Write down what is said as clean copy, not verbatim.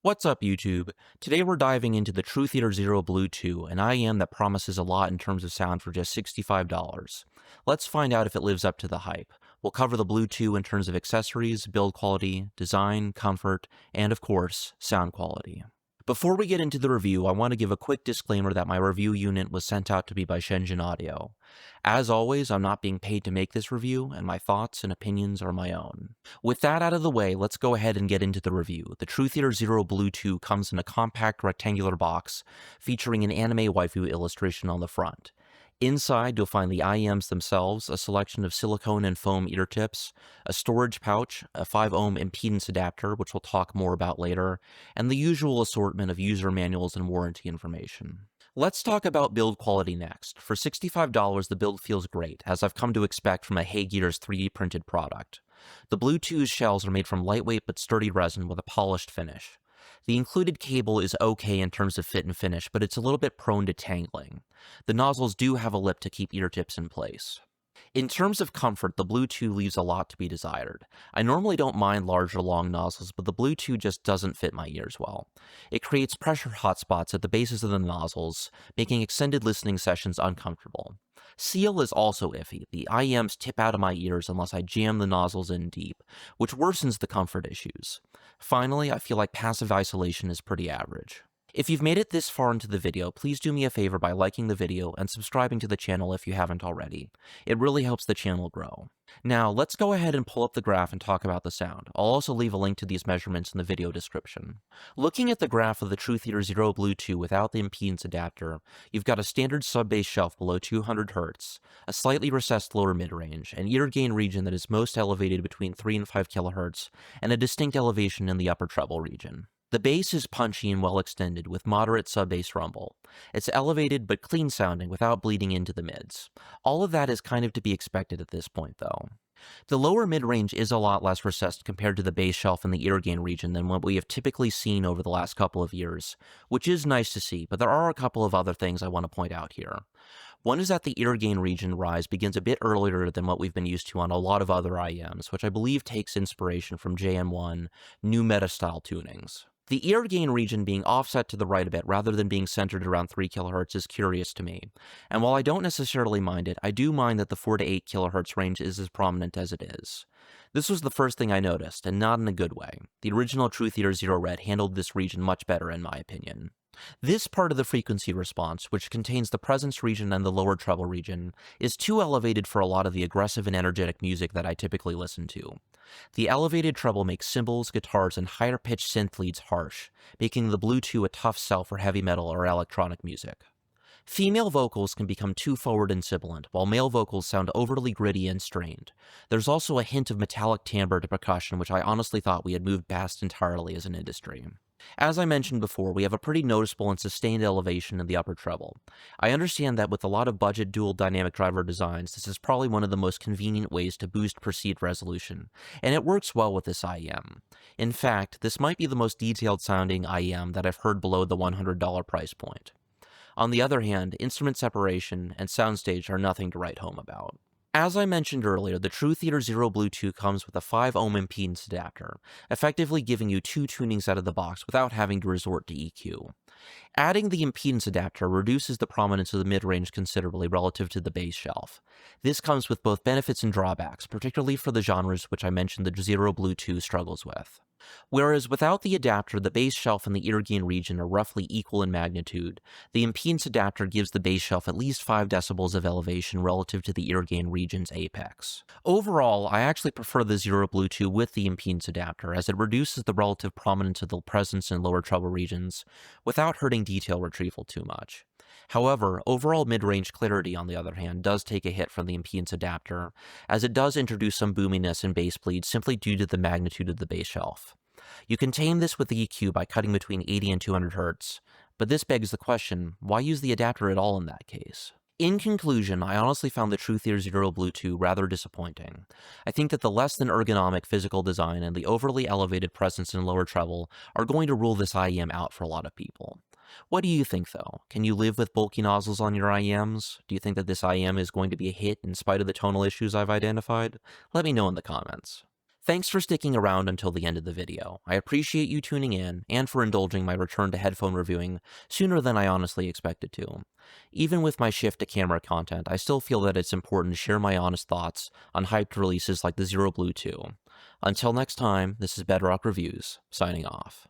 What's up, YouTube? Today we're diving into the Truthear Zero Blue 2, an IEM that promises a lot in terms of sound for just $65. Let's find out if it lives up to the hype. We'll cover the Blue 2 in terms of accessories, build quality, design, comfort, and of course, sound quality. Before we get into the review, I want to give a quick disclaimer that my review unit was sent out to me by Shenzhen Audio. As always, I'm not being paid to make this review, and my thoughts and opinions are my own. With that out of the way, let's go ahead and get into the review. The Truthear Zero Blue 2 comes in a compact rectangular box featuring an anime waifu illustration on the front. Inside, you'll find the IEMs themselves, a selection of silicone and foam ear tips, a storage pouch, a 5-ohm impedance adapter, which we'll talk more about later, and the usual assortment of user manuals and warranty information. Let's talk about build quality next. For $65, the build feels great, as I've come to expect from a Hey-Gears 3D printed product. The Blue 2's shells are made from lightweight but sturdy resin with a polished finish. The included cable is okay in terms of fit and finish, but it's a little bit prone to tangling. The nozzles do have a lip to keep ear tips in place. In terms of comfort, the Blue 2 leaves a lot to be desired. I normally don't mind large or long nozzles, but the Blue 2 just doesn't fit my ears well. It creates pressure hotspots at the bases of the nozzles, making extended listening sessions uncomfortable. Seal is also iffy. The IEMs tip out of my ears unless I jam the nozzles in deep, which worsens the comfort issues. Finally, I feel like passive isolation is pretty average. If you've made it this far into the video, please do me a favor by liking the video and subscribing to the channel if you haven't already. It really helps the channel grow. Now, let's go ahead and pull up the graph and talk about the sound. I'll also leave a link to these measurements in the video description. Looking at the graph of the Truthear Zero Blue 2 without the impedance adapter, you've got a standard sub-bass shelf below 200 Hz, a slightly recessed lower mid-range, an ear gain region that is most elevated between 3 and 5 kHz, and a distinct elevation in the upper treble region. The bass is punchy and well extended, with moderate sub-bass rumble. It's elevated but clean sounding without bleeding into the mids. All of that is kind of to be expected at this point, though. The lower mid-range is a lot less recessed compared to the bass shelf in the ear gain region than what we have typically seen over the last couple of years, which is nice to see, but there are a couple of other things I want to point out here. One is that the ear gain region rise begins a bit earlier than what we've been used to on a lot of other IEMs, which I believe takes inspiration from JM1 new meta-style tunings. The ear gain region being offset to the right a bit rather than being centered around 3 kHz is curious to me, and while I don't necessarily mind it, I do mind that the 4 to 8 kHz range is as prominent as it is. This was the first thing I noticed, and not in a good way. The original Truthear Zero Red handled this region much better in my opinion. This part of the frequency response, which contains the presence region and the lower treble region, is too elevated for a lot of the aggressive and energetic music that I typically listen to. The elevated treble makes cymbals, guitars, and higher-pitched synth leads harsh, making the Blue 2 a tough sell for heavy metal or electronic music. Female vocals can become too forward and sibilant, while male vocals sound overly gritty and strained. There's also a hint of metallic timbre to percussion, which I honestly thought we had moved past entirely as an industry. As I mentioned before, we have a pretty noticeable and sustained elevation in the upper treble. I understand that with a lot of budget dual dynamic driver designs, this is probably one of the most convenient ways to boost perceived resolution, and it works well with this IEM. In fact, this might be the most detailed sounding IEM that I've heard below the $100 price point. On the other hand, instrument separation and soundstage are nothing to write home about. As I mentioned earlier, the Truthear Zero Blue 2 comes with a 5-ohm impedance adapter, effectively giving you 2 tunings out of the box without having to resort to EQ. Adding the impedance adapter reduces the prominence of the mid-range considerably relative to the bass shelf. This comes with both benefits and drawbacks, particularly for the genres which I mentioned the Zero Blue 2 struggles with. Whereas without the adapter, the bass shelf and the ear gain region are roughly equal in magnitude, the impedance adapter gives the bass shelf at least 5 decibels of elevation relative to the ear gain region's apex. Overall, I actually prefer the Zero Blue 2 with the impedance adapter, as it reduces the relative prominence of the presence in lower treble regions without hurting detail retrieval too much. However, overall mid-range clarity, on the other hand, does take a hit from the impedance adapter, as it does introduce some boominess and bass bleed simply due to the magnitude of the bass shelf. You can tame this with the EQ by cutting between 80 and 200 Hz, but this begs the question, why use the adapter at all in that case? In conclusion, I honestly found the Truthear Zero Blue 2 rather disappointing. I think that the less than ergonomic physical design and the overly elevated presence in lower treble are going to rule this IEM out for a lot of people. What do you think, though? Can you live with bulky nozzles on your IEMs? Do you think that this IEM is going to be a hit in spite of the tonal issues I've identified? Let me know in the comments. Thanks for sticking around until the end of the video. I appreciate you tuning in and for indulging my return to headphone reviewing sooner than I honestly expected to. Even with my shift to camera content, I still feel that it's important to share my honest thoughts on hyped releases like the Zero Blue 2. Until next time, this is Bedrock Reviews, signing off.